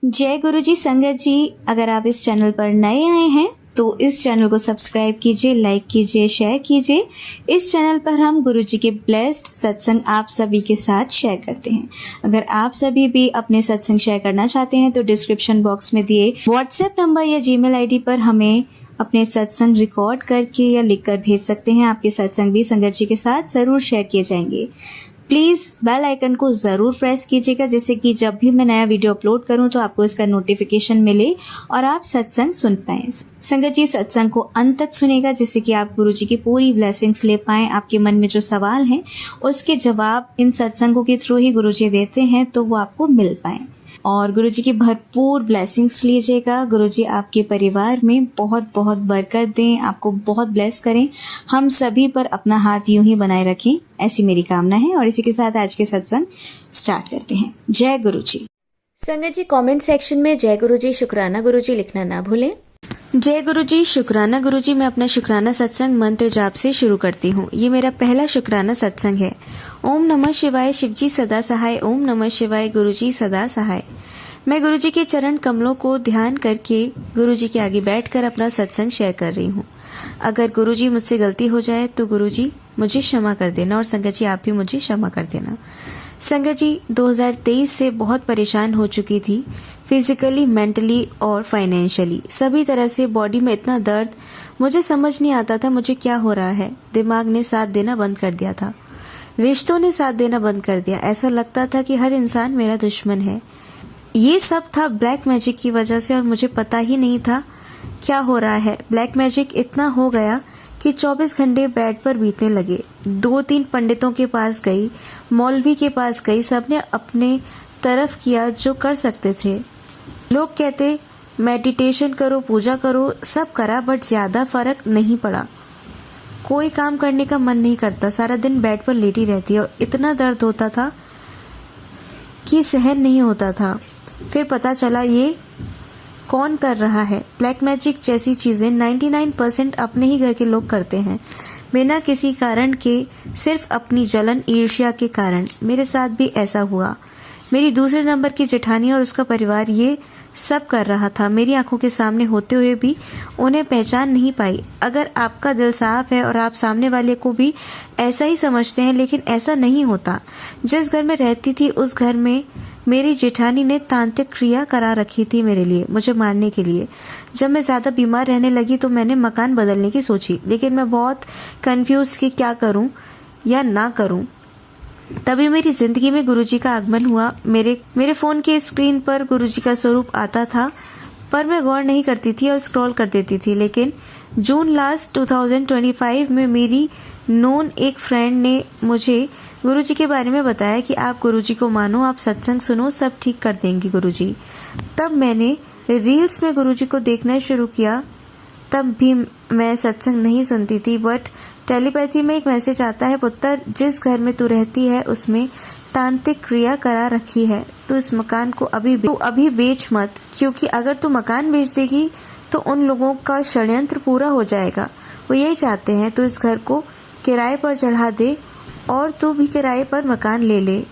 जय गुरु जी। संगत जी, अगर आप इस चैनल पर नए आए हैं तो इस चैनल को सब्सक्राइब कीजिए, लाइक कीजिए, शेयर कीजिए। इस चैनल पर हम गुरु जी के ब्लेस्ड सत्संग आप सभी के साथ शेयर करते हैं। अगर आप सभी भी अपने सत्संग शेयर करना चाहते हैं तो डिस्क्रिप्शन बॉक्स में दिए व्हाट्सएप नंबर या जीमेल आईडी पर हमें अपने सत्संग रिकॉर्ड करके या लिखकर भेज सकते हैं। आपके सत्संग भी संगत जी के साथ ज़रूर शेयर किए जाएंगे। प्लीज़ बेल आइकन को ज़रूर प्रेस कीजिएगा, जिससे कि जब भी मैं नया वीडियो अपलोड करूं तो आपको इसका नोटिफिकेशन मिले और आप सत्संग सुन पाएं। संगत जी, सत्संग को अंत तक सुनेगा, जिससे कि आप गुरु जी की पूरी ब्लेसिंग्स ले पाएं। आपके मन में जो सवाल हैं उसके जवाब इन सत्संगों के थ्रू ही गुरु जी देते हैं, तो वो आपको मिल पाएं और गुरु जी की भरपूर ब्लेसिंग्स लीजिएगा। गुरु जी आपके परिवार में बहुत बहुत बरकत दें, आपको बहुत ब्लेस करें। हम सभी पर अपना हाथ यूं ही बनाए रखें, ऐसी मेरी कामना है। और इसी के साथ आज के सत्संग स्टार्ट करते हैं। जय गुरु जी। संगत जी, कमेंट सेक्शन में जय गुरु जी, शुक्राना गुरु जी लिखना ना भूलें। जय गुरु जी, शुक्राना गुरु जी। मैं अपना शुक्राना सत्संग मंत्र जाप से शुरू करती हूँ। ये मेरा पहला शुक्राना सत्संग है। ओम नमः शिवाय, शिवजी सदा सहाय। ओम नमः शिवाय, गुरु जी सदा सहाय। मैं गुरु जी के चरण कमलों को ध्यान करके गुरु जी के आगे बैठकर अपना सत्संग शेयर कर रही हूँ। अगर गुरु जी मुझसे गलती हो जाए तो गुरु जी मुझे क्षमा कर देना और संगत जी आप भी मुझे क्षमा कर देना। संगत जी, 2023 से बहुत परेशान हो चुकी थी, फिजिकली, मेंटली और फाइनेंशियली। सभी तरह से बॉडी में इतना दर्द, मुझे समझ नहीं आता था मुझे क्या हो रहा है। दिमाग ने साथ देना बंद कर दिया था, रिश्तों ने साथ देना बंद कर दिया। ऐसा लगता था कि हर इंसान मेरा दुश्मन है। ये सब था ब्लैक मैजिक की वजह से और मुझे पता ही नहीं था क्या हो रहा है। ब्लैक मैजिक इतना हो गया कि 24 घंटे बेड पर बीतने लगे। 2-3 पंडितों के पास गई, मौलवी के पास गई, सबने अपने तरफ किया जो कर सकते थे। लोग कहते मेडिटेशन करो, पूजा करो, सब करा, बट ज्यादा फर्क नहीं पड़ा। कोई काम करने का मन नहीं करता, सारा दिन बेड पर लेटी रहती है और इतना दर्द होता था कि सहन नहीं होता था। फिर पता चला ये कौन कर रहा है। ब्लैक मैजिक जैसी चीजें 99% अपने ही घर के लोग करते हैं, बिना किसी कारण के, सिर्फ अपनी जलन ईर्ष्या के कारण। मेरे साथ भी ऐसा हुआ। मेरी दूसरे नंबर की जेठानी और उसका परिवार ये सब कर रहा था। मेरी आंखों के सामने होते हुए भी उन्हें पहचान नहीं पाई। अगर आपका दिल साफ है और आप सामने वाले को भी ऐसा ही समझते हैं, लेकिन ऐसा नहीं होता। जिस घर में रहती थी उस घर में मेरी जेठानी ने तांत्रिक क्रिया करा रखी थी मेरे लिए, मुझे मारने के लिए। जब मैं ज्यादा बीमार रहने लगी तो मैंने मकान बदलने की सोची, लेकिन मैं बहुत कंफ्यूज कि क्या करूं या ना करूं। तभी मेरी जिंदगी में गुरुजी का आगमन हुआ। मेरे फोन की स्क्रीन पर गुरुजी का स्वरूप आता था, पर मैं गौर नहीं करती थी और स्क्रॉल कर देती थी। लेकिन जून लास्ट 2025 में मेरी नोन एक फ्रेंड ने मुझे गुरुजी के बारे में बताया कि आप गुरुजी को मानो, आप सत्संग सुनो, सब ठीक कर देंगे गुरुजी। तब मैंने रील्स में गुरुजी को देखना शुरू किया। तब भी मैं सत्संग नहीं सुनती थी, बट टेलीपैथी में एक मैसेज आता है, पुत्र जिस घर में तू रहती है उसमें तांत्रिक क्रिया करा रखी है, तो इस मकान को अभी बेच मत, क्योंकि अगर तू मकान बेच देगी तो उन लोगों का षड्यंत्र पूरा हो जाएगा। वो यही चाहते हैं तू इस घर को किराए पर चढ़ा दे और तू भी किराए पर मकान ले ले।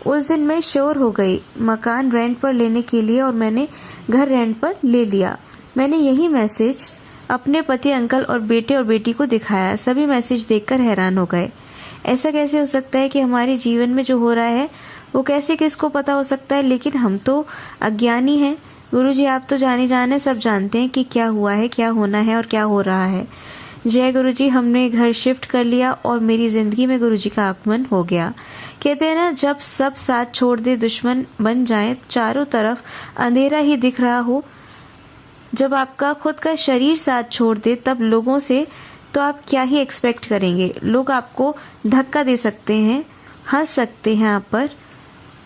उस दिन मैं श्योर हो गई मकान रेंट पर लेने के लिए और मैंने घर रेंट पर ले लिया। मैंने यही मैसेज अपने पति, अंकल और बेटी को दिखाया। सभी मैसेज देखकर हैरान हो गए। ऐसा कैसे हो सकता है कि हमारे जीवन में जो हो रहा है वो कैसे किसको पता हो सकता है, लेकिन हम तो अज्ञानी हैं। गुरुजी आप तो जाने जाने सब जानते हैं कि क्या हुआ है, क्या होना है और क्या हो रहा है। जय गुरुजी, हमने घर शिफ्ट कर लिया और मेरी जिंदगी में गुरुजी का आगमन हो गया। कहते हैं ना, जब सब साथ छोड़ दे दुश्मन बन जाए, चारों तरफ अंधेरा ही दिख रहा हो, जब आपका खुद का शरीर साथ छोड़ दे, तब लोगों से तो आप क्या ही एक्सपेक्ट करेंगे। लोग आपको धक्का दे सकते हैं, हंस सकते हैं आप पर,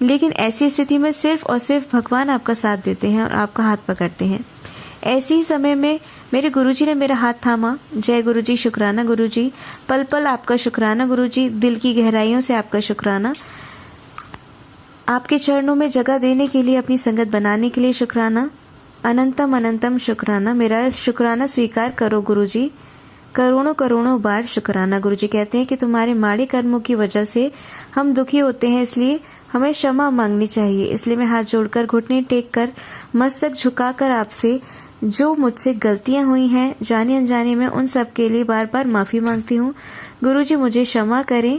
लेकिन ऐसी स्थिति में सिर्फ और सिर्फ भगवान आपका साथ देते हैं और आपका हाथ पकड़ते हैं। ऐसे ही समय में मेरे गुरुजी ने मेरा हाथ थामा। जय गुरुजी, शुक्राना गुरुजी, पल पल आपका शुक्राना गुरुजी, दिल की गहराइयों से आपका शुक्राना। आपके चरणों में जगह देने के लिए, अपनी संगत बनाने के लिए शुक्राना। अनंतम अनंतम शुक्राना। मेरा शुक्राना स्वीकार करो गुरुजी। करोड़ों करोड़ों बार शुक्राना। गुरुजी कहते हैं कि तुम्हारे माड़े कर्मों की वजह से हम दुखी होते हैं, इसलिए हमें क्षमा मांगनी चाहिए। इसलिए मैं हाथ जोड़कर, घुटने टेक कर, मस्तक झुकाकर आपसे जो मुझसे गलतियां हुई हैं जाने अनजाने में, उन सब के लिए बार बार माफ़ी मांगती हूँ। गुरुजी मुझे क्षमा करें।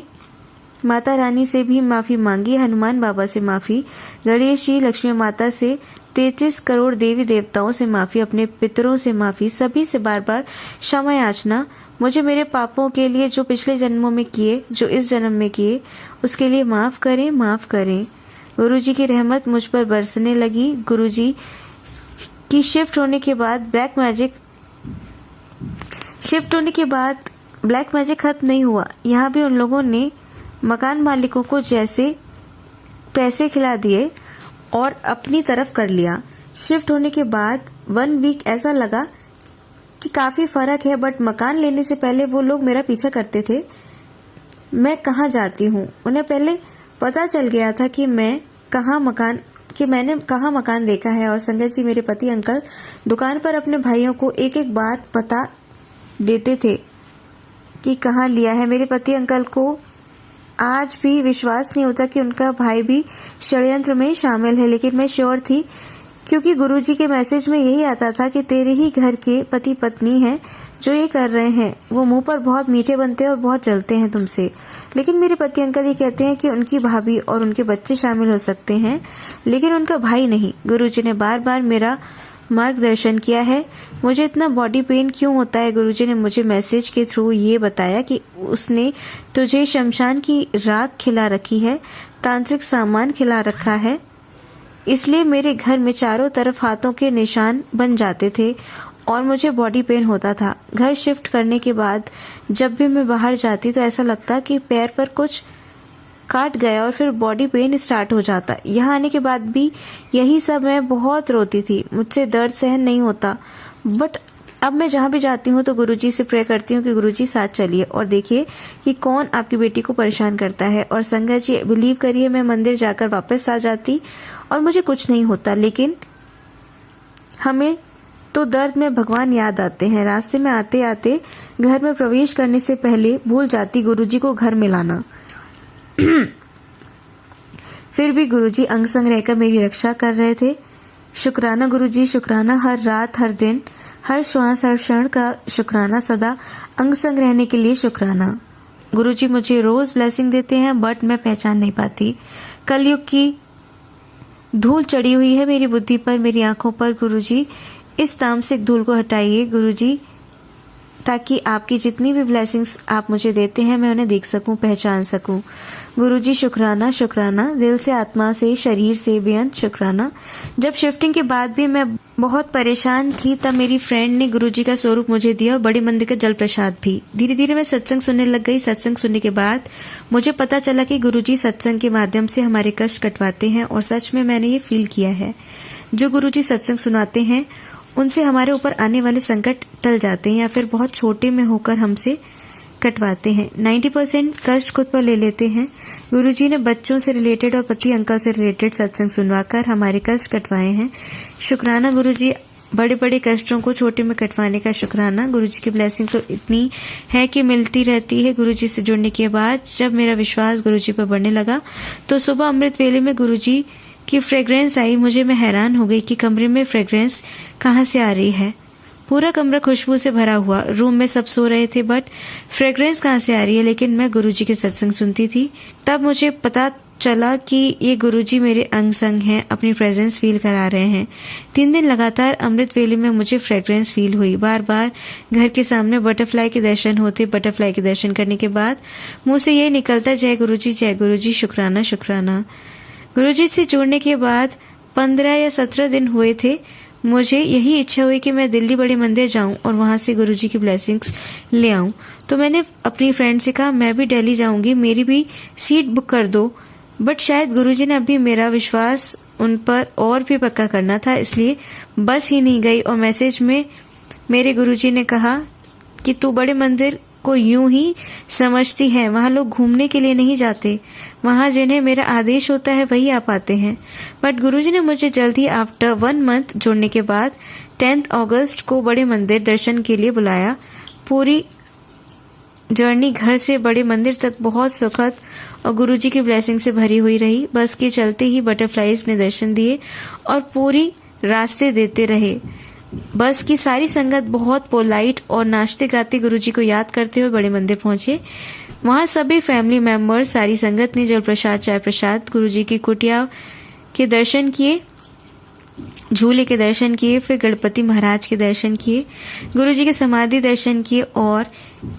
माता रानी से भी माफ़ी मांगी, हनुमान बाबा से माफ़ी, गणेश जी, लक्ष्मी माता से, 33 करोड़ देवी देवताओं से माफ़ी, अपने पितरों से माफ़ी, सभी से बार बार क्षमा याचना। मुझे मेरे पापों के लिए जो पिछले जन्मों में किए, जो इस जन्म में किए, उसके लिए माफ़ करें, माफ़ करें। गुरुजी की रहमत मुझ पर बरसने लगी। गुरुजी की शिफ्ट होने के बाद ब्लैक मैजिक खत्म नहीं हुआ। यहाँ भी उन लोगों ने मकान मालिकों को जैसे पैसे खिला दिए और अपनी तरफ कर लिया। शिफ्ट होने के बाद 1 वीक ऐसा लगा कि काफ़ी फ़र्क है, बट मकान लेने से पहले वो लोग मेरा पीछा करते थे। मैं कहाँ जाती हूँ, उन्हें पहले पता चल गया था कि मैंने कहाँ मकान देखा है। और संगत जी, मेरे पति अंकल दुकान पर अपने भाइयों को एक एक बात बता देते थे कि कहाँ लिया है। मेरे पति अंकल को आज भी विश्वास नहीं होता कि उनका भाई भी षड्यंत्र में शामिल है, लेकिन मैं श्योर थी, क्योंकि गुरुजी के मैसेज में यही आता था कि तेरे ही घर के पति पत्नी हैं जो ये कर रहे हैं। वो मुंह पर बहुत मीठे बनते हैं और बहुत जलते हैं तुमसे, लेकिन मेरे पति अंकल ये कहते हैं कि उनकी भाभी और उनके बच्चे शामिल हो सकते हैं, लेकिन उनका भाई नहीं। गुरुजी ने बार बार मेरा मार्गदर्शन किया है। मुझे इतना बॉडी पेन क्यों होता है, गुरुजी ने मुझे मैसेज के थ्रू ये बताया कि उसने तुझे शमशान की राख खिला रखी है, तांत्रिक सामान खिला रखा है, इसलिए मेरे घर में चारों तरफ हाथों के निशान बन जाते थे और मुझे बॉडी पेन होता था। घर शिफ्ट करने के बाद जब भी मैं बाहर जाती तो ऐसा लगता कि पैर पर कुछ काट गया और फिर बॉडी पेन स्टार्ट हो जाता। यहाँ आने के बाद भी यही सब, मैं बहुत रोती थी, मुझसे दर्द सहन नहीं होता। बट अब मैं जहाँ भी जाती हूँ तो गुरुजी से प्रे करती हूँ कि गुरुजी साथ चलिए और देखिए कि कौन आपकी बेटी को परेशान करता है। और संगत जी, बिलीव करिए, मैं मंदिर जाकर वापस आ जाती और मुझे कुछ नहीं होता, लेकिन हमें तो दर्द में भगवान याद आते हैं। रास्ते में आते आते घर में प्रवेश करने से पहले भूल जाती गुरुजी को घर में लाना। फिर भी गुरुजी अंग संग रहकर मेरी रक्षा कर रहे थे। शुक्राना गुरुजी, शुक्राना। हर रात, हर दिन, हर श्वास, हर क्षण का शुक्राना। सदा अंग संग रहने के लिए शुक्राना। गुरुजी मुझे रोज ब्लेसिंग देते हैं, बट मैं पहचान नहीं पाती। कलयुग की धूल चढ़ी हुई है मेरी बुद्धि पर, मेरी आंखों पर। गुरुजी, इस तामसिक धूल को हटाइए गुरुजी, ताकि आपकी जितनी भी ब्लेसिंग्स आप मुझे देते हैं मैं उन्हें देख सकूं, पहचान सकूं। गुरुजी शुक्राना, शुक्राना। दिल से, आत्मा से, शरीर से बेअंत शुक्राना। जब शिफ्टिंग के बाद भी मैं बहुत परेशान थी, तब मेरी फ्रेंड ने गुरुजी का स्वरूप मुझे दिया और बड़े मंदिर का जल प्रसाद भी। धीरे धीरे मैं सत्संग सुनने लग गई। सत्संग सुनने के बाद मुझे पता चला कि गुरुजी सत्संग के माध्यम से हमारे कष्ट कटवाते हैं, और सच में मैंने ये फील किया है। जो गुरुजी सत्संग सुनाते हैं उनसे हमारे ऊपर आने वाले संकट टल जाते हैं, या फिर बहुत छोटे में होकर हमसे कटवाते हैं। 90% कष्ट खुद पर ले लेते हैं। गुरुजी ने बच्चों से रिलेटेड और पति अंकल से रिलेटेड सत्संग सुनवाकर हमारे कष्ट कटवाए हैं। शुक्राना गुरुजी, बड़े बड़े कष्टों को छोटे में कटवाने का शुक्राना। गुरुजी की ब्लेसिंग तो इतनी है कि मिलती रहती है। गुरुजी से जुड़ने के बाद जब मेरा विश्वास गुरुजी पर बढ़ने लगा तो सुबह अमृत वेले में गुरुजी की फ्रेग्रेंस आई। मैं हैरान हो गई कि कमरे में फ्रेग्रेंस कहाँ से आ रही है। पूरा कमरा खुशबू से भरा हुआ, रूम में सब सो रहे थे, बट फ्रेग्रेंस कहाँ से आ रही है। लेकिन मैं गुरुजी के सत्संग सुनती थी, तब मुझे पता चला कि ये गुरुजी मेरे अंग संग हैं, अपनी प्रेजेंस फील करा रहे हैं। 3 दिन लगातार अमृत वेले में मुझे फ्रेग्रेंस फील हुई। बार बार घर के सामने बटरफ्लाई के दर्शन होते। बटरफ्लाई के दर्शन करने के बाद मुंह से ये निकलता, जय गुरुजी, शुक्राना शुक्राना। गुरुजी से जुड़ने के बाद 15 या 17 दिन हुए थे। मुझे यही इच्छा हुई कि मैं दिल्ली बड़े मंदिर जाऊं और वहां से गुरुजी की ब्लेसिंग्स ले आऊं। तो मैंने अपनी फ्रेंड से कहा, मैं भी दिल्ली जाऊंगी, मेरी भी सीट बुक कर दो। बट शायद गुरुजी ने अभी मेरा विश्वास उन पर और भी पक्का करना था, इसलिए बस ही नहीं गई। और मैसेज में मेरे गुरुजी ने कहा कि तू बड़े मंदिर को यूं ही समझती है, वहां लोग घूमने के लिए नहीं जाते, वहां जिन्हें मेरा आदेश होता है वही आ पाते हैं। बट गुरुजी ने मुझे जल्द ही आफ्टर 1 मंथ जुड़ने के बाद 10 अगस्त को बड़े मंदिर दर्शन के लिए बुलाया। पूरी जर्नी घर से बड़े मंदिर तक बहुत सुखद और गुरुजी की ब्लेसिंग से भरी हुई रही। बस के चलते ही बटरफ्लाइज ने दर्शन दिए और पूरी रास्ते देते रहे। बस की सारी संगत बहुत पोलाइट और नाचते गाते गुरुजी को याद करते हुए बड़े मंदिर पहुंचे। वहां सभी फैमिली मेंबर्स, सारी संगत ने जल प्रसाद, चाय प्रसाद, गुरुजी की कुटिया के दर्शन किए, झूले के दर्शन किए, फिर गणपति महाराज के दर्शन किए, गुरुजी के समाधि दर्शन किए और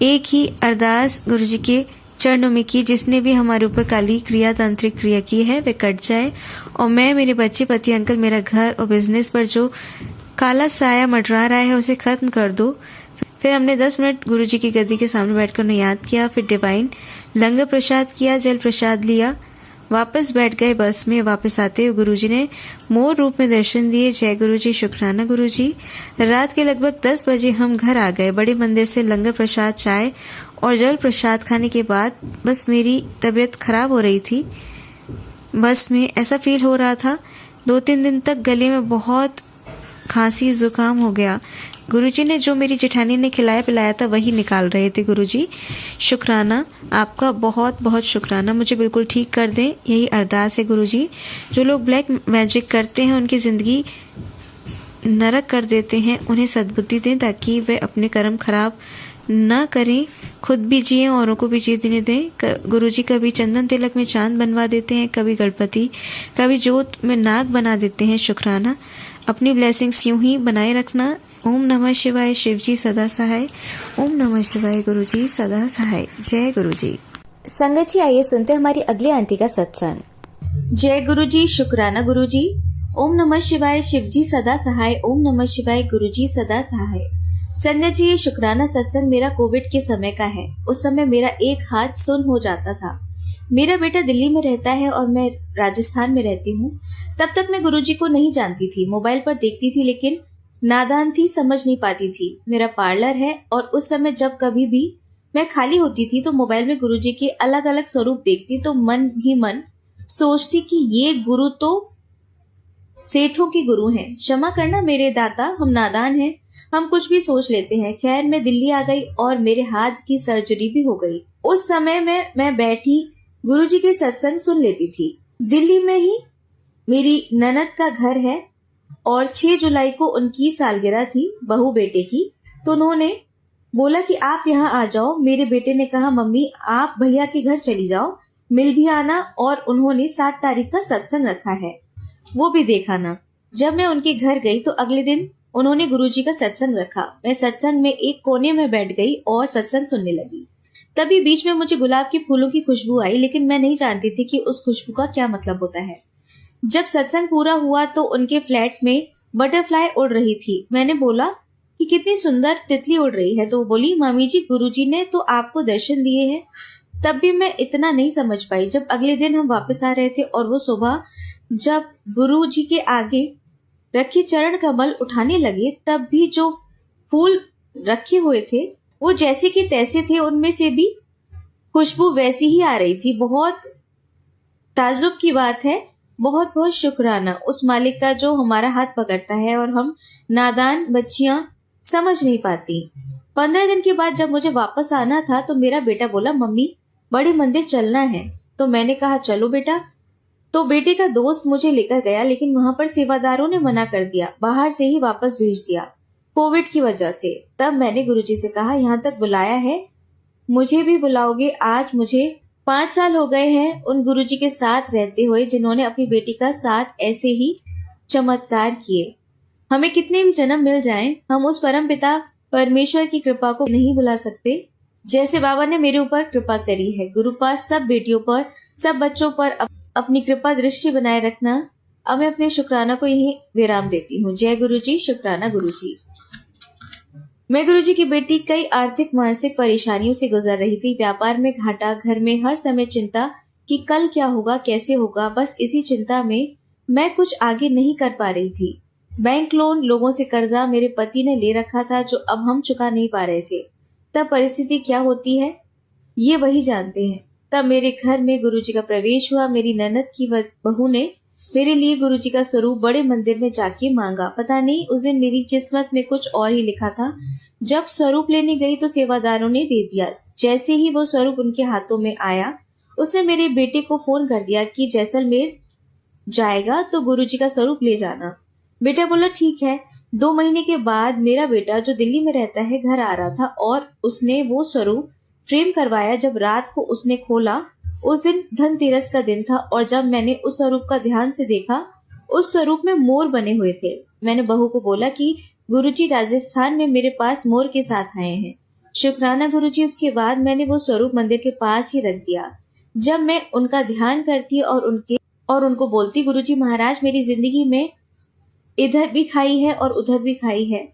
एक ही अरदास गुरुजी के चरणों में की, जिसने भी हमारे ऊपर काली क्रिया, तांत्रिक क्रिया की है वे कट जाए और मैं, मेरे बच्चे, पति, अंकल, मेरा घर और बिजनेस पर जो काला साया मंडरा रहा है उसे खत्म कर दो। फिर हमने 10 मिनट गुरुजी की गद्दी के सामने बैठकर उन्हें याद किया, फिर डिवाइन लंगर प्रसाद किया, जल प्रसाद लिया, वापस बैठ गए बस में। वापस आते हुए गुरुजी ने मोर रूप में दर्शन दिए। जय गुरुजी, शुक्राना गुरुजी। रात के लगभग 10 बजे हम घर आ गए। बड़े मंदिर से लंगर प्रसाद, चाय और जल प्रसाद खाने के बाद बस मेरी तबीयत खराब हो रही थी। बस में ऐसा फील हो रहा था 2-3 दिन तक गले में बहुत खांसी, जुकाम हो गया। गुरुजी ने जो मेरी जेठानी ने खिलाया पिलाया था वही निकाल रहे थे। गुरुजी, शुक्राना, आपका बहुत बहुत शुक्राना, मुझे बिल्कुल ठीक कर दें, यही अरदास है गुरुजी। जो लोग ब्लैक मैजिक करते हैं, उनकी जिंदगी नरक कर देते हैं, उन्हें सद्बुद्धि दें ताकि वे अपने कर्म खराब न करें, खुद भी जिए, औरों को भी जीने दें। गुरुजी कभी चंदन तिलक में चांद बनवा देते हैं, कभी गणपति, कभी जोत में नाग बना देते हैं। शुक्राना, अपनी ब्लेसिंग्स यूं ही बनाए रखना। ओम नमः शिवाय, शिवजी सदा सहाय। ओम नमः शिवाय, गुरुजी सदा सहाय। जय गुरुजी। संगत जी, आइए सुनते हैं हमारी अगली आंटी का सत्संग। जय गुरुजी, शुक्राना गुरुजी। ओम नमः शिवाय, शिवजी सदा सहाय। ओम नमः शिवाय, गुरुजी सदा सहाय। संगत जी, ये शुक्राना सत्संग मेरा कोविड के समय का है। उस समय मेरा एक हाथ सुन्न हो जाता था। मेरा बेटा दिल्ली में रहता है और मैं राजस्थान में रहती हूँ। तब तक मैं गुरुजी को नहीं जानती थी, मोबाइल पर देखती थी, लेकिन नादान थी, समझ नहीं पाती थी। मेरा पार्लर है और उस समय जब कभी भी मैं खाली होती थी तो मोबाइल में गुरुजी के अलग अलग स्वरूप देखती तो मन ही मन सोचती कि ये गुरु तो सेठों के गुरु हैं। क्षमा करना मेरे दाता, हम नादान हैं, हम कुछ भी सोच लेते हैं। खैर, मैं दिल्ली आ गई और मेरे हाथ की सर्जरी भी हो गई। उस समय में मैं बैठी गुरुजी के सत्संग सुन लेती थी। दिल्ली में ही मेरी ननद का घर है और 6 जुलाई को उनकी सालगिरह थी बहू बेटे की, तो उन्होंने बोला कि आप यहाँ आ जाओ। मेरे बेटे ने कहा, मम्मी आप भैया के घर चली जाओ, मिल भी आना, और उन्होंने 7 तारीख का सत्संग रखा है, वो भी देखा ना। जब मैं उनके घर गई तो अगले दिन उन्होंने गुरुजी का सत्संग रखा। मैं सत्संग में एक कोने में बैठ गई और सत्संग सुनने लगी। तभी बीच में मुझे गुलाब के फूलों की खुशबू आई, लेकिन मैं नहीं जानती थी कि उस खुशबू का क्या मतलब होता है। जब सत्संग पूरा हुआ तो उनके फ्लैट में बटरफ्लाई उड़ रही थी। मैंने बोला कि कितनी सुंदर तितली उड़ रही है, तो वो बोली, मामी जी गुरुजी ने तो आपको दर्शन दिए हैं। तब भी मैं इतना नहीं समझ पाई। जब अगले दिन हम वापस आ रहे थे और वो सुबह जब गुरुजी के आगे रखे चरण कमल उठाने लगे, तब भी जो फूल रखे हुए थे वो जैसे कि तैसे थे, उनमें से भी खुशबू वैसी ही आ रही थी। बहुत ताज्जुब की बात है। बहुत बहुत शुक्राना उस मालिक का जो हमारा हाथ पकड़ता है और हम नादान बच्चियां समझ नहीं पाती। 15 दिन के बाद जब मुझे वापस आना था तो मेरा बेटा बोला, मम्मी बड़े मंदिर चलना है। तो मैंने कहा चलो बेटा। तो बेटे का दोस्त मुझे लेकर गया, लेकिन वहां पर सेवादारों ने मना कर दिया, बाहर से ही वापस भेज दिया कोविड की वजह से। तब मैंने गुरुजी से कहा, यहाँ तक बुलाया है, मुझे भी बुलाओगे? आज मुझे 5 साल हो गए हैं उन गुरुजी के साथ रहते हुए जिन्होंने अपनी बेटी का साथ ऐसे ही चमत्कार किए। हमें कितने भी जन्म मिल जाएं, हम उस परम पिता परमेश्वर की कृपा को नहीं भुला सकते जैसे बाबा ने मेरे ऊपर कृपा करी है। गुरु पास सब बेटियों पर, सब बच्चों पर अपनी कृपा दृष्टि बनाए रखना। अब मैं अपने शुक्राना को यही विराम देती हूँ। जय गुरुजी, शुक्राना गुरुजी। मैं गुरुजी की बेटी कई आर्थिक मानसिक परेशानियों से गुजर रही थी। व्यापार में घाटा, घर में हर समय चिंता कि कल क्या होगा, कैसे होगा। बस इसी चिंता में मैं कुछ आगे नहीं कर पा रही थी। बैंक लोन, लोगों से कर्जा मेरे पति ने ले रखा था जो अब हम चुका नहीं पा रहे थे। तब परिस्थिति क्या होती है ये वही जानते हैं। तब मेरे घर में गुरुजी का प्रवेश हुआ। मेरी ननद की बहू ने मेरे लिए गुरुजी का स्वरूप बड़े मंदिर में जाके मांगा। पता नहीं उस दिन मेरी किस्मत में कुछ और ही लिखा था। जब स्वरूप लेने गई तो सेवादारों ने दे दिया। जैसे ही वो स्वरूप उनके हाथों में आया, उसने मेरे बेटे को फोन कर दिया कि जैसलमेर जाएगा तो गुरुजी का स्वरूप ले जाना। बेटा बोला ठीक है। 2 महीने के बाद मेरा बेटा जो दिल्ली में रहता है घर आ रहा था और उसने वो स्वरूप फ्रेम करवाया। जब रात को उसने खोला, उस दिन धनतेरस का दिन था और जब मैंने उस स्वरूप का ध्यान से देखा, उस स्वरूप में मोर बने हुए थे। मैंने बहू को बोला कि गुरुजी राजस्थान में मेरे पास मोर के साथ आए हैं। शुक्राना गुरुजी। उसके बाद मैंने वो स्वरूप मंदिर के पास ही रख दिया। जब मैं उनका ध्यान करती और उनको बोलती, गुरुजी महाराज मेरी जिंदगी में इधर भी खाई है और उधर भी खाई है।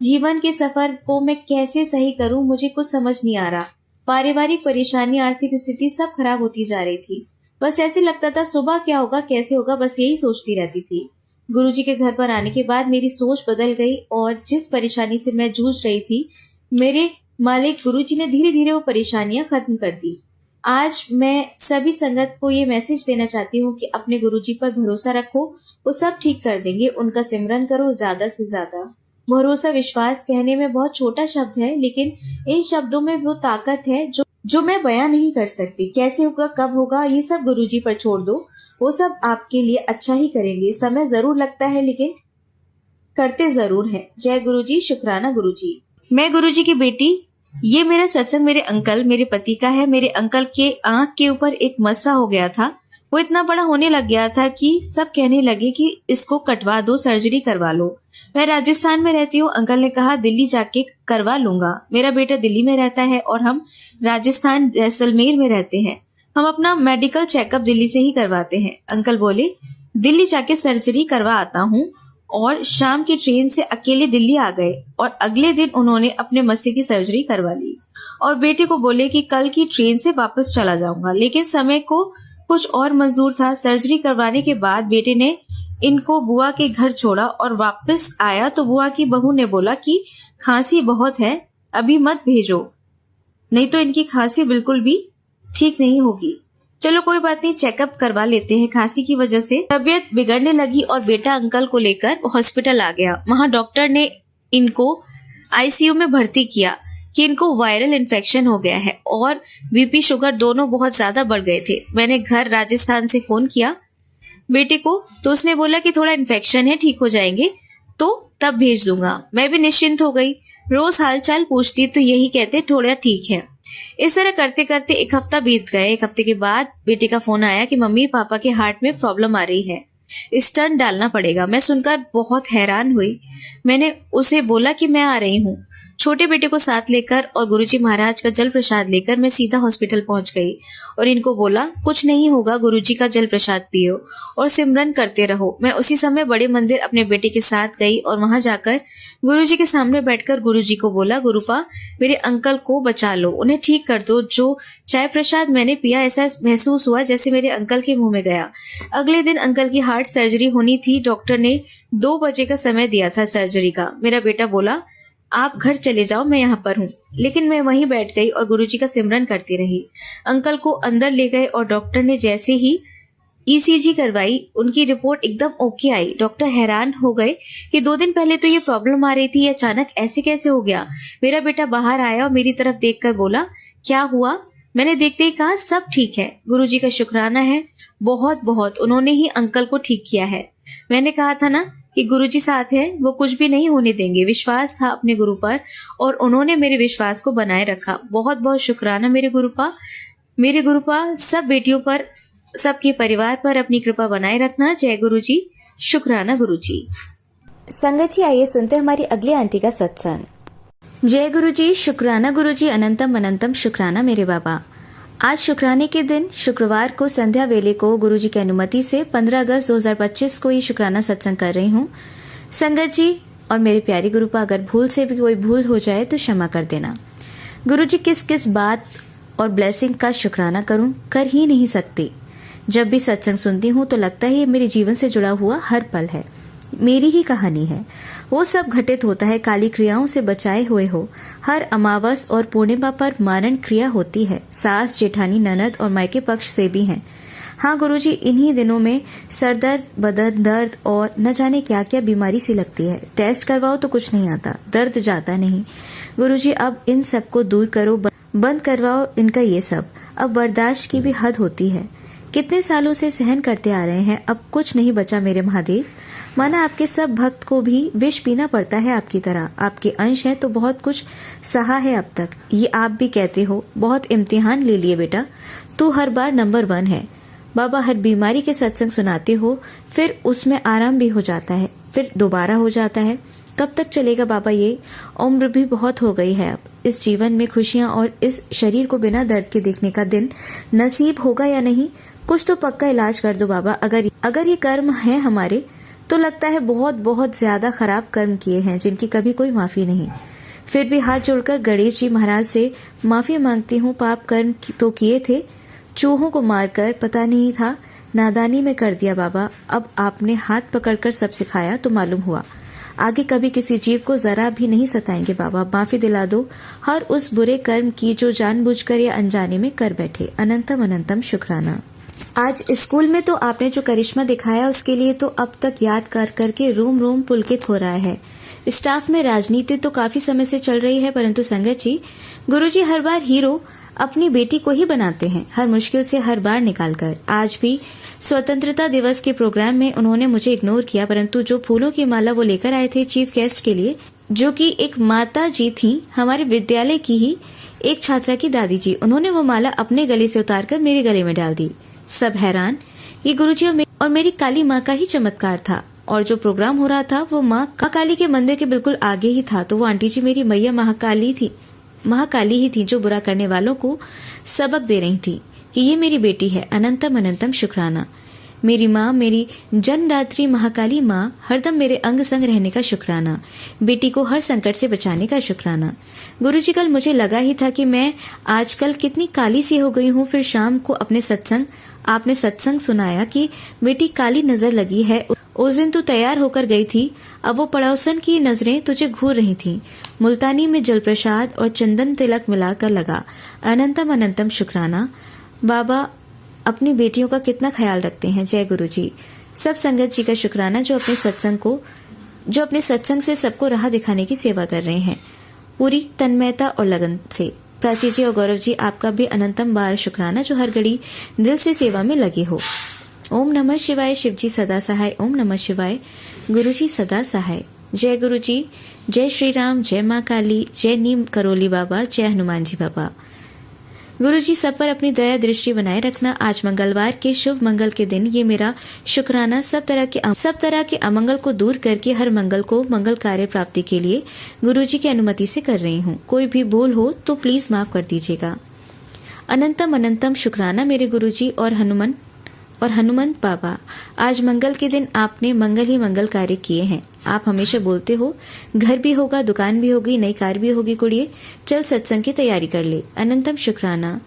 जीवन के सफर को मैं कैसे सही करूं, मुझे कुछ समझ नहीं आ रहा। पारिवारिक परेशानी, आर्थिक स्थिति सब खराब होती जा रही थी। बस ऐसे लगता था सुबह क्या होगा, कैसे होगा, बस यही सोचती रहती थी। गुरुजी के घर पर आने के बाद मेरी सोच बदल गई और जिस परेशानी से मैं जूझ रही थी, मेरे मालिक गुरुजी ने धीरे धीरे वो परेशानियां खत्म कर दी। आज मैं सभी संगत को ये मैसेज देना चाहती हूँ कि अपने गुरुजी पर भरोसा रखो, वो सब ठीक कर देंगे। उनका सिमरन करो ज्यादा से ज्यादा। भरोसा, विश्वास कहने में बहुत छोटा शब्द है, लेकिन इन शब्दों में वो ताकत है जो मैं बयां नहीं कर सकती। कैसे होगा, कब होगा, ये सब गुरुजी पर छोड़ दो, वो सब आपके लिए अच्छा ही करेंगे। समय जरूर लगता है लेकिन करते जरूर है। जय गुरुजी, शुक्राना गुरुजी। मैं गुरुजी की बेटी। ये मेरा सत्संग मेरे अंकल, मेरे पति का है। मेरे अंकल के आंख के ऊपर एक मस्सा हो गया था। वो इतना बड़ा होने लग गया था कि सब कहने लगे कि इसको कटवा दो, सर्जरी करवा लो। मैं राजस्थान में रहती हूँ। अंकल ने कहा दिल्ली जाके करवा लूंगा। मेरा बेटा दिल्ली में रहता है और हम राजस्थान जैसलमेर में रहते हैं। हम अपना मेडिकल चेकअप दिल्ली से ही करवाते हैं। अंकल बोले दिल्ली जाके सर्जरी करवा आता हूँ और शाम की ट्रेन से अकेले दिल्ली आ गए और अगले दिन उन्होंने अपने मस्से की सर्जरी करवा ली और बेटे को बोले कि कल की ट्रेन से वापस चला जाऊंगा। लेकिन समय को कुछ और मंजूर था। सर्जरी करवाने के बाद बेटे ने इनको बुआ के घर छोड़ा और वापस आया तो बुआ की बहू ने बोला कि खांसी बहुत है, अभी मत भेजो, नहीं तो इनकी खांसी बिल्कुल भी ठीक नहीं होगी। चलो कोई बात नहीं, चेकअप करवा लेते हैं। खांसी की वजह से तबीयत बिगड़ने लगी और बेटा अंकल को लेकर हॉस्पिटल आ गया। वहां डॉक्टर ने इनको आईसीयू में भर्ती किया कि इनको वायरल इन्फेक्शन हो गया है और बीपी शुगर दोनों बहुत ज्यादा बढ़ गए थे। मैंने घर राजस्थान से फोन किया बेटे को, तो उसने बोला कि थोड़ा इन्फेक्शन है, ठीक हो जाएंगे तो तब भेज दूंगा। मैं भी निश्चिंत हो गई। रोज हालचाल पूछती तो यही कहते थोड़ा ठीक है। इस तरह करते करते 1 हफ्ता बीत गए। 1 हफ्ते के बाद बेटे का फोन आया कि मम्मी पापा के हार्ट में प्रॉब्लम आ रही है, स्टंट डालना पड़ेगा। मैं सुनकर बहुत हैरान हुई। मैंने उसे बोला कि मैं आ रही हूँ। छोटे बेटे को साथ लेकर और गुरुजी महाराज का जल प्रसाद लेकर मैं सीधा हॉस्पिटल पहुंच गई और इनको बोला कुछ नहीं होगा, गुरुजी का जल प्रसाद पियो और सिमरन करते रहो। मैं उसी समय बड़े मंदिर अपने बेटे के साथ गई और वहां जाकर गुरुजी के सामने बैठकर गुरुजी को बोला, गुरुपा मेरे अंकल को बचा लो, उन्हें ठीक कर दो। जो चाय प्रसाद मैंने पिया ऐसा महसूस हुआ जैसे मेरे अंकल के मुंह में गया। अगले दिन अंकल की हार्ट सर्जरी होनी थी। डॉक्टर ने 2 बजे का समय दिया था सर्जरी का। मेरा बेटा बोला आप घर चले जाओ, मैं यहाँ पर हूँ। लेकिन मैं वहीं बैठ गई और गुरुजी का सिमरन करती रही। अंकल को अंदर ले गए और डॉक्टर ने जैसे ही ईसीजी करवाई, उनकी रिपोर्ट एकदम ओके आई। डॉक्टर हैरान हो गए कि 2 दिन पहले तो ये प्रॉब्लम आ रही थी, ये अचानक ऐसे कैसे हो गया। मेरा बेटा बाहर आया और मेरी तरफ देखकर बोला क्या हुआ। मैंने देखते ही कहा सब ठीक है, गुरुजी का शुक्राना है, बहुत बहुत, उन्होंने ही अंकल को ठीक किया है। मैंने कहा था ना कि गुरुजी साथ है, वो कुछ भी नहीं होने देंगे। विश्वास था अपने गुरु पर और उन्होंने मेरे विश्वास को बनाए रखा। बहुत बहुत शुक्राना मेरे गुरुपा। सब बेटियों पर, सबके परिवार पर अपनी कृपा बनाए रखना। जय गुरुजी, शुक्राना गुरुजी। संगत जी आइए सुनते हैं हमारी अगली आंटी का सत्संग। जय गुरुजी, शुक्राना गुरुजी, अनंतम अनंतम शुक्राना मेरे बाबा। आज शुक्राने के दिन शुक्रवार को संध्या वेले को गुरुजी की अनुमति से 15 अगस्त 2025 को ये शुक्राना सत्संग कर रही हूँ। संगत जी और मेरे प्यारे गुरुपा, अगर भूल से भी कोई भूल हो जाए तो क्षमा कर देना। गुरुजी किस किस बात और ब्लेसिंग का शुक्राना करूं, कर ही नहीं सकती। जब भी सत्संग सुनती हूँ तो लगता है ये मेरे जीवन से जुड़ा हुआ हर पल है, मेरी ही कहानी है। वो सब घटित होता है काली क्रियाओं से बचाए हुए हो। हर अमावस और पूर्णिमा पर मारण क्रिया होती है। सास, जेठानी, ननद और मायके पक्ष से भी हैं। हाँ गुरुजी, इन्हीं दिनों में सर दर्द, बदन दर्द और न जाने क्या क्या बीमारी सी लगती है। टेस्ट करवाओ तो कुछ नहीं आता, दर्द जाता नहीं। गुरुजी, अब इन सब को दूर करो, बंद करवाओ इनका ये सब। अब बर्दाश्त की भी हद होती है। कितने सालों से सहन करते आ रहे हैं, अब कुछ नहीं बचा मेरे महादेव। माना आपके सब भक्त को भी विष पीना पड़ता है आपकी तरह। आपके अंश है तो बहुत कुछ सहा है अब तक। ये आप भी कहते हो बहुत इम्तिहान ले लिए बेटा, तू हर बार नंबर 1 है। बाबा हर बीमारी के सत्संग सुनाते हो, फिर उसमें आराम भी हो जाता है, फिर दोबारा हो जाता है। कब तक चलेगा बाबा ये? उम्र भी बहुत हो गई है अब। इस जीवन में खुशियां और इस शरीर को बिना दर्द के देखने का दिन नसीब होगा या नहीं? कुछ तो पक्का इलाज कर दो बाबा। अगर ये कर्म है हमारे, तो लगता है बहुत बहुत ज्यादा खराब कर्म किए हैं जिनकी कभी कोई माफी नहीं। फिर भी हाथ जोड़कर गणेश जी महाराज से माफी मांगती हूँ। पाप कर्म तो किए थे, चूहों को मारकर, पता नहीं था, नादानी में कर दिया बाबा। अब आपने हाथ पकड़कर सब सिखाया तो मालूम हुआ। आगे कभी किसी जीव को जरा भी नहीं सताएंगे बाबा। माफी दिला दो हर उस बुरे कर्म की जो जानबूझकर या अनजाने में कर बैठे। अनंतम अनंतम शुक्राना। आज स्कूल में तो आपने जो करिश्मा दिखाया उसके लिए तो अब तक याद कर करके रोम रोम पुलकित हो रहा है। स्टाफ में राजनीति तो काफी समय से चल रही है, परंतु संगत जी, गुरुजी हर बार हीरो अपनी बेटी को ही बनाते हैं, हर मुश्किल से हर बार निकालकर। आज भी स्वतंत्रता दिवस के प्रोग्राम में उन्होंने मुझे इग्नोर किया, परंतु जो फूलों की माला वो लेकर आए थे चीफ गेस्ट के लिए, जो कि एक माता जी थी हमारे विद्यालय की ही एक छात्रा की दादी जी, उन्होंने वो माला अपने गले से उतारकर मेरे गले में डाल दी। सब हैरान। ये गुरुजी और मेरी काली माँ का ही चमत्कार था। और जो प्रोग्राम हो रहा था वो माँ काली के मंदिर के बिल्कुल आगे ही था। तो वो आंटी जी मेरी मैया महाकाली ही थी जो बुरा करने वालों को सबक दे रही थी कि ये मेरी बेटी है। अनंतम अनंतम शुक्राना। मेरी माँ, मेरी जन्मदात्री महाकाली माँ, हरदम मेरे अंग संग रहने का शुक्राना। बेटी को हर संकट से बचाने का शुक्राना। गुरुजी, कल मुझे लगा ही था कि मैं आजकल कितनी काली सी हो गई हूँ। फिर शाम को आपने सत्संग सुनाया कि बेटी काली नजर लगी है। उस दिन तू तैयार होकर गई थी, अब वो पड़ोसन की नजरें तुझे घूर रही थीं। मुल्तानी में जल प्रसाद और चंदन तिलक मिलाकर लगा। अनंतम अनंतम शुक्राना। बाबा अपनी बेटियों का कितना ख्याल रखते हैं। जय गुरु जी। सब संगत जी का शुक्राना जो अपने सत्संग से सबको राह दिखाने की सेवा कर रहे हैं पूरी तन्मयता और लगन से। प्राची जी और गौरव जी, आपका भी अनंतम बार शुक्राना जो हर घड़ी दिल से सेवा में लगे हो। ओम नमः शिवाय। शिव जी सदा सहाय। ओम नमः शिवाय। गुरु जी सदा सहाय। जय गुरु जी। जय श्री राम। जय माँ काली। जय नीम करोली बाबा। जय हनुमान जी बाबा। गुरु जी सब पर अपनी दया दृष्टि बनाए रखना। आज मंगलवार के शुभ मंगल के दिन ये मेरा शुक्राना सब तरह के अमंगल को दूर करके हर मंगल को मंगल कार्य प्राप्ति के लिए गुरु जी की अनुमति से कर रही हूँ। कोई भी भूल हो तो प्लीज माफ कर दीजिएगा। अनंतम अनंतम शुक्राना मेरे गुरु जी और हनुमंत बाबा। आज मंगल के दिन आपने मंगल ही मंगल कार्य किए हैं। आप हमेशा बोलते हो घर भी होगा, दुकान भी होगी, नई कार भी होगी, कुड़िए चल सत्संग की तैयारी कर ले। अनंतम शुक्राना।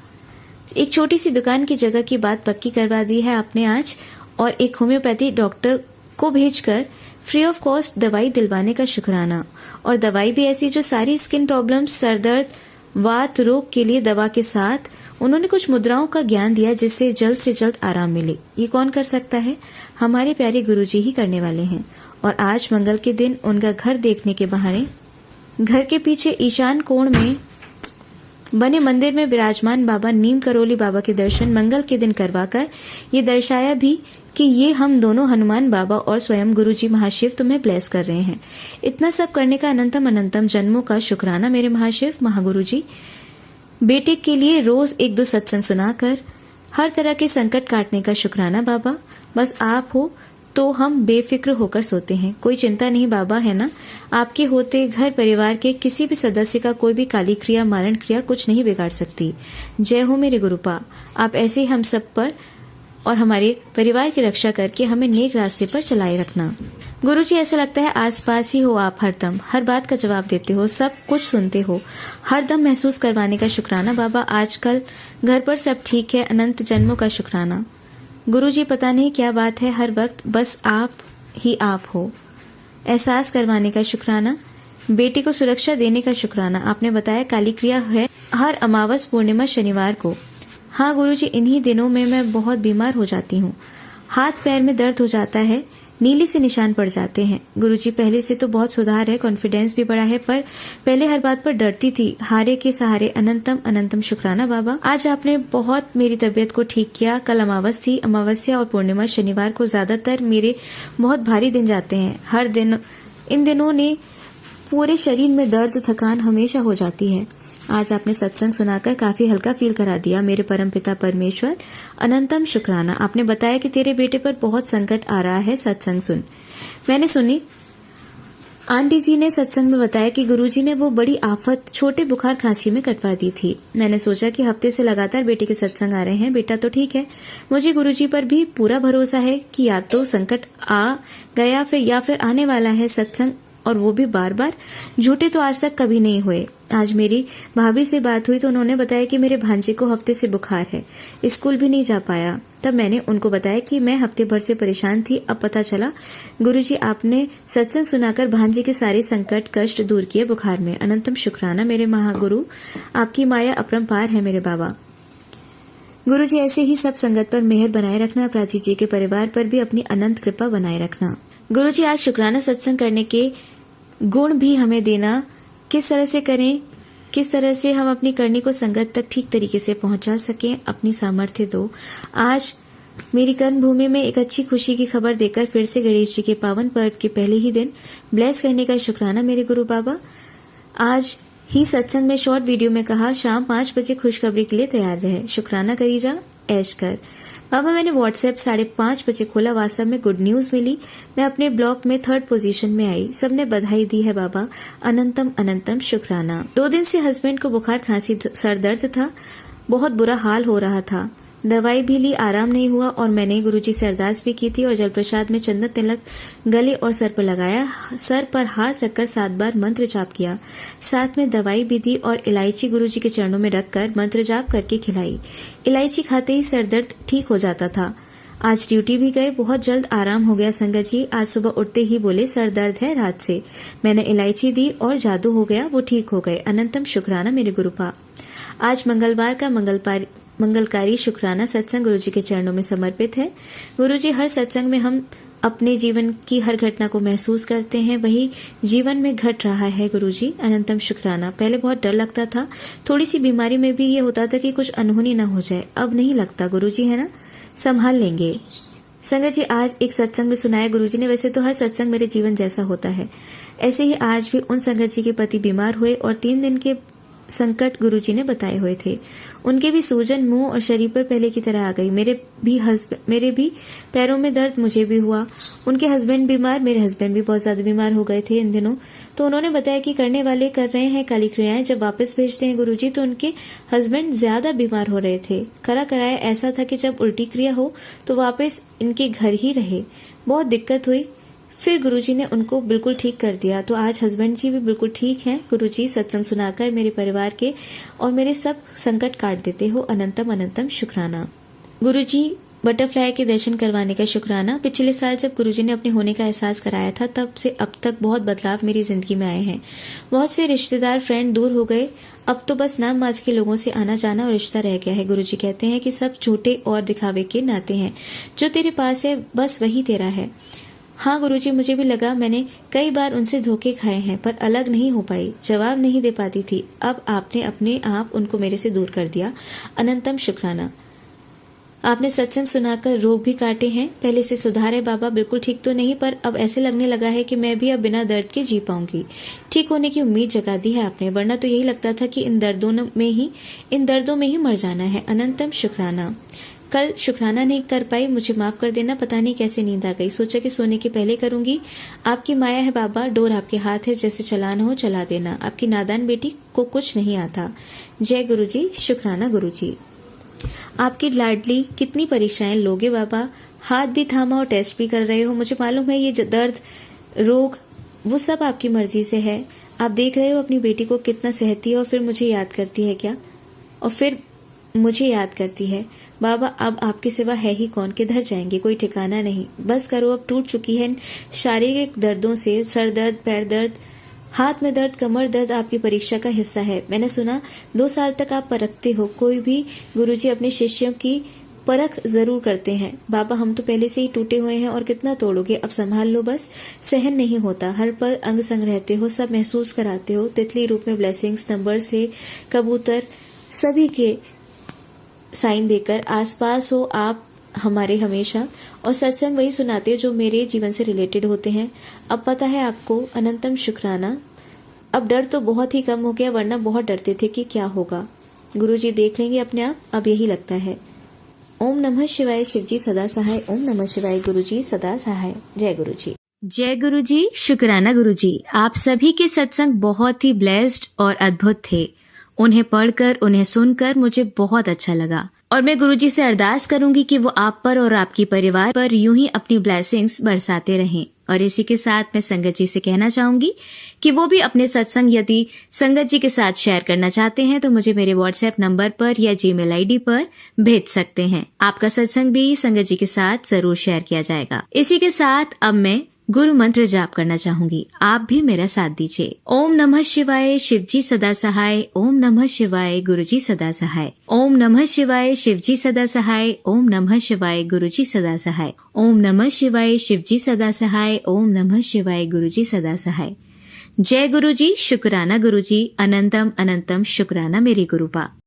एक छोटी सी दुकान की जगह की बात पक्की करवा दी है आपने आज, और एक होम्योपैथी डॉक्टर को भेजकर फ्री ऑफ कॉस्ट दवाई दिलवाने का शुक्राना। और दवाई भी ऐसी जो सारी स्किन प्रॉब्लम्स, सर दर्द, वात रोग के लिए दवा के साथ उन्होंने कुछ मुद्राओं का ज्ञान दिया जिससे जल्द से जल्द आराम मिले। ये कौन कर सकता है? हमारे प्यारे गुरुजी ही करने वाले हैं। और आज मंगल के दिन उनका घर देखने के बहाने घर के पीछे ईशान कोण में बने मंदिर में विराजमान बाबा नीम करोली बाबा के दर्शन मंगल के दिन करवाकर ये दर्शाया भी कि ये हम दोनों हनुमान बाबा और स्वयं गुरुजी महाशिव तुम्हें ब्लेस कर रहे हैं। इतना सब करने का अनंतम अनंतम जन्मों का शुक्राना मेरे महाशिव महागुरु जी। बेटे के लिए रोज 1-2 सत्संग सुनाकर हर तरह के संकट काटने का शुक्राना बाबा। बस आप हो तो हम बेफिक्र होकर सोते हैं। कोई चिंता नहीं बाबा, है ना? आपके होते घर परिवार के किसी भी सदस्य का कोई भी काली क्रिया, मारण क्रिया कुछ नहीं बिगाड़ सकती। जय हो मेरे गुरुपा। आप ऐसे ही हम सब पर और हमारे परिवार की रक्षा करके हमें नेक रास्ते पर चलाए रखना। गुरुजी, ऐसा लगता है आसपास ही हो आप, हरदम हर बात का जवाब देते हो, सब कुछ सुनते हो, हरदम महसूस करवाने का शुक्राना बाबा। आजकल घर पर सब ठीक है। अनंत जन्मों का शुक्राना गुरुजी। पता नहीं क्या बात है, हर वक्त बस आप ही आप हो। एहसास करवाने का शुक्राना। बेटी को सुरक्षा देने का शुक्राना। आपने बताया काली क्रिया है हर अमावस, पूर्णिमा, शनिवार को। हाँ गुरुजी, इन्हीं दिनों में मैं बहुत बीमार हो जाती हूँ। हाथ पैर में दर्द हो जाता है, नीली से निशान पड़ जाते हैं। गुरुजी, पहले से तो बहुत सुधार है, कॉन्फिडेंस भी बढ़ा है, पर पहले हर बात पर डरती थी। हारे के सहारे अनंतम अनंतम शुक्राना बाबा। आज आपने बहुत मेरी तबीयत को ठीक किया। कल अमावस थी, अमावस्या और पूर्णिमा शनिवार को ज्यादातर मेरे बहुत भारी दिन जाते हैं। हर दिन इन दिनों ने पूरे शरीर में दर्द थकान हमेशा हो जाती है। आज आपने सत्संग सुनाकर काफी हल्का फील करा दिया। मेरे परमपिता परमेश्वर अनंतम शुक्राना। आपने बताया कि तेरे बेटे पर बहुत संकट आ रहा है, सत्संग सुन। मैंने सुनी। आंटी जी ने सत्संग में बताया कि गुरुजी ने वो बड़ी आफत छोटे बुखार खांसी में कटवा दी थी। मैंने सोचा कि हफ्ते से लगातार बेटे के सत्संग आ रहे हैं, बेटा तो ठीक है। मुझे गुरुजी पर भी पूरा भरोसा है कि या तो संकट आ गया या फिर आने वाला है सत्संग, और वो भी बार बार। झूठे तो आज तक कभी नहीं हुए। आज मेरी भाभी से बात हुई तो उन्होंने बताया कि मेरे भांजे को हफ्ते से बुखार है, स्कूल भी नहीं जा पाया। तब मैंने उनको बताया कि मैं हफ्ते भर से परेशान थी। अब पता चला गुरुजी आपने सत्संग सुनाकर भांजे के सारे संकट कष्ट दूर किए बुखार में। अनंतम शुक्राना मेरे महागुरु, आपकी माया अपरंपार है मेरे बाबा। गुरुजी ऐसे ही सब संगत पर मेहर बनाए रखना। प्राची जी के परिवार पर भी अपनी अनंत कृपा बनाए रखना। गुरुजी आज शुक्राना सत्संग करने के गुण भी हमें देना। किस तरह से करें, किस तरह से हम अपनी करनी को संगत तक ठीक तरीके से पहुंचा सकें, अपनी सामर्थ्य दो। आज मेरी कर्म भूमि में एक अच्छी खुशी की खबर देकर फिर से गणेश जी के पावन पर्व के पहले ही दिन ब्लेस करने का शुक्राना मेरे गुरु बाबा। आज ही सत्संग में शॉर्ट वीडियो में कहा शाम 5 बजे खुशखबरी के लिए तैयार रहे। शुक्राना करी जा, ऐश कर। बाबा मैंने व्हाट्सएप 5:30 बजे खोला। वास्तव में गुड न्यूज मिली। मैं अपने ब्लॉक में 3rd पोजीशन में आई। सबने बधाई दी है बाबा। अनंतम अनंतम शुक्राना। 2 दिन से हस्बैंड को बुखार खांसी सर दर्द था, बहुत बुरा हाल हो रहा था। दवाई भी ली, आराम नहीं हुआ, और मैंने गुरुजी से अरदास भी की थी और जल प्रसाद में चंदन तिलक गले और सर पर लगाया। सर पर हाथ रखकर 7 बार मंत्र जाप किया। साथ में दवाई भी दी और इलायची गुरुजी के चरणों में रखकर मंत्र जाप करके खिलाई। इलायची खाते ही सर दर्द ठीक हो जाता था। आज ड्यूटी भी गए, बहुत जल्द आराम हो गया। संगत जी आज सुबह उठते ही बोले सर दर्द है रात से। मैंने इलायची दी और जादू हो गया, वो ठीक हो गए। अनंतम शुक्राना मेरे गुरुपा। आज मंगलवार का मंगलकारी शुक्राना सत्संग गुरुजी के चरणों में समर्पित है। गुरुजी हर सत्संग में हम अपने जीवन की हर घटना को महसूस करते हैं, वही जीवन में घट रहा है गुरुजी। अनंतम शुक्राना। पहले बहुत डर लगता था, थोड़ी सी बीमारी में भी ये होता था कि कुछ अनहोनी ना हो जाए। अब नहीं लगता गुरुजी, है ना, संभाल लेंगे। संगत जी आज एक सत्संग में सुनाया गुरुजी ने। वैसे तो हर सत्संग मेरे जीवन जैसा होता है, ऐसे ही आज भी उन संगत जी के पति बीमार हुए और 3 दिन के संकट गुरुजी ने बताए हुए थे। उनके भी सूजन मुंह और शरीर पर पहले की तरह आ गई। मेरे भी पैरों में दर्द मुझे भी हुआ। उनके हस्बैंड बीमार, मेरे हस्बैंड भी बहुत ज्यादा बीमार हो गए थे इन दिनों। तो उन्होंने बताया कि करने वाले कर रहे हैं काली क्रियाएं, जब वापस भेजते हैं गुरुजी तो उनके हस्बैंड ज्यादा बीमार हो रहे थे। करा कराया ऐसा था कि जब उल्टी क्रिया हो तो वापस इनके घर ही रहे। बहुत दिक्कत हुई, फिर गुरुजी ने उनको बिल्कुल ठीक कर दिया। तो आज हस्बैंड जी भी बिल्कुल ठीक हैं। गुरुजी सत्संग सुनाकर मेरे परिवार के और मेरे सब संकट काट देते हो। अनंतम अनंतम शुक्राना। गुरुजी बटरफ्लाई के दर्शन करवाने का शुक्राना। पिछले साल जब गुरुजी ने अपने होने का एहसास कराया था, तब से अब तक बहुत बदलाव मेरी जिंदगी में आए हैं। बहुत से रिश्तेदार फ्रेंड दूर हो गए, अब तो बस नाम मात्र के लोगों से आना जाना और रिश्ता रह गया है। गुरुजी कहते हैं कि सब झूठे और दिखावे के नाते हैं, जो तेरे पास है बस वही तेरा है। हाँ गुरुजी, मुझे भी लगा, मैंने कई बार उनसे धोखे खाए हैं पर अलग नहीं हो पाई, जवाब नहीं दे पाती थी। अब आपने अपने आप उनको मेरे से दूर कर दिया। अनंतम शुक्राना। आपने सत्संग सुनाकर रोग भी काटे हैं। पहले से सुधार है बाबा, बिल्कुल ठीक तो नहीं, पर अब ऐसे लगने लगा है कि मैं भी अब बिना दर्द के जी पाऊंगी। ठीक होने की उम्मीद जगा दी है आपने, वरना तो यही लगता था कि इन दर्दों में ही मर जाना है। अनंतम शुक्राना। कल शुक्राना नहीं कर पाई, मुझे माफ कर देना। पता नहीं कैसे नींद आ गई, सोचा कि सोने के पहले करूंगी। आपकी माया है बाबा, डोर आपके हाथ है, जैसे चलाना हो चला देना। आपकी नादान बेटी को कुछ नहीं आता। जय गुरुजी। शुक्राना गुरुजी। आपकी लाडली कितनी परीक्षाएं लोगे बाबा, हाथ भी थामा और टेस्ट भी कर रहे हो। मुझे मालूम है ये दर्द रोग वो सब आपकी मर्जी से है। आप देख रहे हो अपनी बेटी को कितना सहती है और फिर मुझे याद करती है क्या, और फिर मुझे याद करती है। बाबा अब आपके सिवा है ही कौन, किधर जाएंगे, कोई ठिकाना नहीं। बस करो, अब टूट चुकी है शारीरिक दर्दों से, सर दर्द, पैर दर्द, हाथ में दर्द, कमर दर्द आपकी परीक्षा का हिस्सा है। मैंने सुना 2 साल तक आप परखते हो। कोई भी गुरुजी अपने शिष्यों की परख जरूर करते हैं। बाबा हम तो पहले से ही टूटे हुए हैं और कितना तोड़ोगे, अब संभाल लो बस। सहन नहीं होता, हर पल अंग संग रहते हो, सब महसूस कराते हो। तितली रूप में ब्लेसिंग्स, नंबर से कबूतर, सभी के साइन देकर आसपास हो आप हमारे हमेशा, और सत्संग वही सुनाते हो जो मेरे जीवन से रिलेटेड होते हैं। अब पता है आपको, अनंतम शुक्राना। अब डर तो बहुत ही कम हो गया, वरना बहुत डरते थे कि क्या होगा। गुरुजी देख लेंगे अपने आप, अब यही लगता है। ओम नमः शिवाय, शिवजी सदा सहाय। ओम नमः शिवाय, गुरुजी सदा सहाय। जय गुरुजी। जय गुरुजी, शुक्राना गुरुजी। आप सभी के सत्संग बहुत ही ब्लेस्ड और अद्भुत थे। उन्हें पढ़कर, उन्हें सुनकर मुझे बहुत अच्छा लगा, और मैं गुरुजी से अरदास करूंगी कि वो आप पर और आपकी परिवार पर यूं ही अपनी ब्लेसिंग्स बरसाते रहें। और इसी के साथ मैं संगत जी से कहना चाहूंगी कि वो भी अपने सत्संग यदि संगत जी के साथ शेयर करना चाहते हैं तो मुझे मेरे व्हाट्सएप नंबर पर या जीमेल आईडी पर भेज सकते हैं। आपका सत्संग भी संगत जी के साथ जरूर शेयर किया जाएगा। इसी के साथ अब मैं गुरु मंत्र जाप करना चाहूंगी, आप भी मेरा साथ दीजिए। ओम नमः शिवाय, शिवजी सदा सहाय। ओम नमः शिवाय, गुरुजी सदा सहाय। ओम नमः शिवाय, शिवजी सदा सहाय। ओम नमः शिवाय, गुरुजी सदा सहाय। ओम नमः शिवाय, शिवजी सदा सहाय। ओम नमः शिवाय, गुरुजी सदा सहाय। जय गुरुजी, शुक्राना गुरुजी, अनंतम अनंतम शुक्राना मेरी गुरुपा।